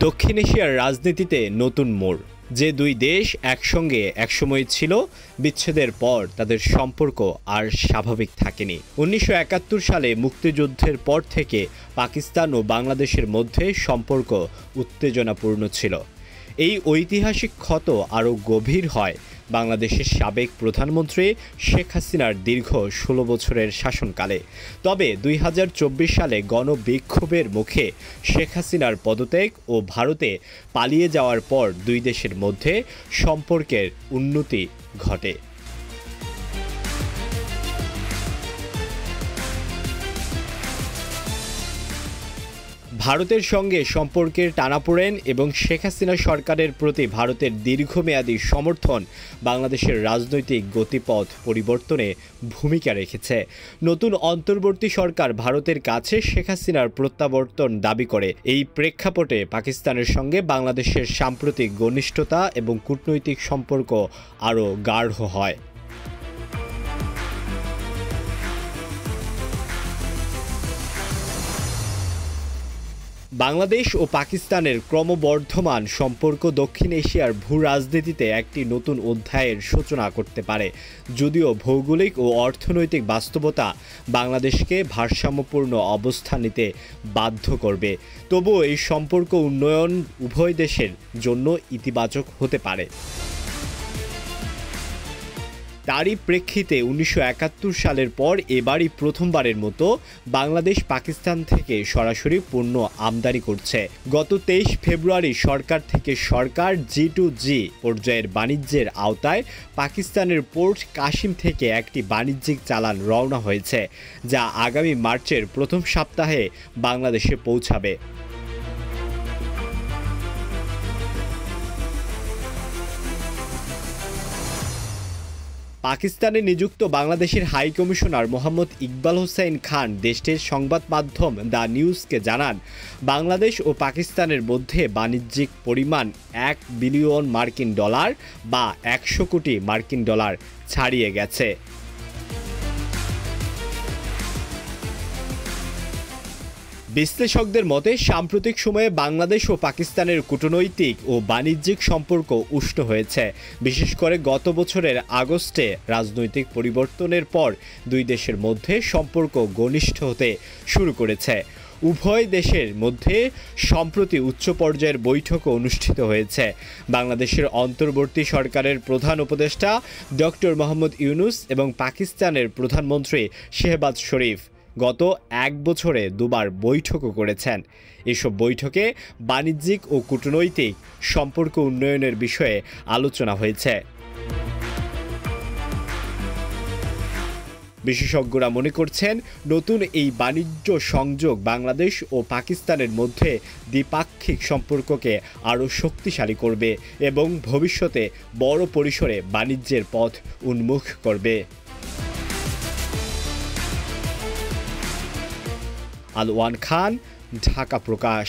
দক্ষিণ এশিয়ার রাজনীতিতে নতুন মোড়। যে দুই দেশ একসঙ্গে একসময় ছিল, বিচ্ছেদের পর তাদের সম্পর্ক আর স্বাভাবিক থাকেনি। ১৯৭১ সালে মুক্তিযুদ্ধের পর থেকে পাকিস্তান ও বাংলাদেশের মধ্যে সম্পর্ক উত্তেজনাপূর্ণ ছিল। এই ঐতিহাসিক ক্ষত আরও গভীর হয় বাংলাদেশের সাবেক প্রধানমন্ত্রী শেখ হাসিনার দীর্ঘ ১৬ বছরের শাসনকালে। তবে ২০২৪ সালে গণবিক্ষোভের মুখে শেখ হাসিনার পদত্যাগ ও ভারতে পালিয়ে যাওয়ার পর দুই দেশের মধ্যে সম্পর্কের উন্নতি ঘটে। ভারতের সঙ্গে সম্পর্কের টানাপোড়েন এবং শেখ হাসিনা সরকারের প্রতি ভারতের দীর্ঘমেয়াদী সমর্থন বাংলাদেশের রাজনৈতিক গতিপথ পরিবর্তনে ভূমিকা রেখেছে। নতুন অন্তর্বর্তী সরকার ভারতের কাছে শেখ হাসিনার প্রত্যাবর্তন দাবি করে। এই প্রেক্ষাপটে পাকিস্তানের সঙ্গে বাংলাদেশের সাম্প্রতিক ঘনিষ্ঠতা এবং কূটনৈতিক সম্পর্ক আরও গাঢ় হয়। বাংলাদেশ ও পাকিস্তানের ক্রমবর্ধমান সম্পর্ক দক্ষিণ এশিয়ার ভূ রাজনীতিতে একটি নতুন অধ্যায়ের সূচনা করতে পারে। যদিও ভৌগোলিক ও অর্থনৈতিক বাস্তবতা বাংলাদেশকে ভারসাম্যপূর্ণ অবস্থান নিতে বাধ্য করবে, তবুও এই সম্পর্ক উন্নয়ন উভয় দেশের জন্য ইতিবাচক হতে পারে। তারই প্রেক্ষিতে ১৯৭১ সালের পর এবারই প্রথমবারের মতো বাংলাদেশ পাকিস্তান থেকে সরাসরি পণ্য আমদানি করছে। গত ২৩ ফেব্রুয়ারি সরকার থেকে সরকার G2G পর্যায়ের বাণিজ্যের আওতায় পাকিস্তানের পোর্ট কাসিম থেকে একটি বাণিজ্যিক চালান রওনা হয়েছে, যা আগামী মার্চের প্রথম সপ্তাহে বাংলাদেশে পৌঁছাবে। পাকিস্তানে নিযুক্ত বাংলাদেশের হাই কমিশনার মোহাম্মদ ইকবাল হোসেন খান দেশটির সংবাদ মাধ্যম দ্য নিউজকে জানান, বাংলাদেশ ও পাকিস্তানের মধ্যে বাণিজ্যিক পরিমাণ $1 বিলিয়ন বা ১০০ কোটি মার্কিন ডলার ছাড়িয়ে গেছে। বিশ্লেষকদের মতে সাম্প্রতিক সময়ে বাংলাদেশ ও পাকিস্তানের কূটনৈতিক ও বাণিজ্যিক সম্পর্ক উষ্ণ হয়েছে। বিশেষ করে গত বছরের আগস্টে রাজনৈতিক পরিবর্তনের পর দুই দেশের মধ্যে সম্পর্ক ঘনিষ্ঠ হতে শুরু করেছে। উভয় দেশের মধ্যে সম্প্রতি উচ্চ পর্যায়ের বৈঠকও অনুষ্ঠিত হয়েছে। বাংলাদেশের অন্তর্বর্তী সরকারের প্রধান উপদেষ্টা ডক্টর মোহাম্মদ ইউনূস এবং পাকিস্তানের প্রধানমন্ত্রী শেহবাজ শরীফ গত ১ বছরে দুবার বৈঠকও করেছেন। এসব বৈঠকে বাণিজ্যিক ও কূটনৈতিক সম্পর্ক উন্নয়নের বিষয়ে আলোচনা হয়েছে। বিশেষজ্ঞরা মনে করছেন, নতুন এই বাণিজ্য সংযোগ বাংলাদেশ ও পাকিস্তানের মধ্যে দ্বিপাক্ষিক সম্পর্ককে আরও শক্তিশালী করবে এবং ভবিষ্যতে বড় পরিসরে বাণিজ্যের পথ উন্মুখ করবে। আলওয়ান খান, ঢাকা প্রকাশ।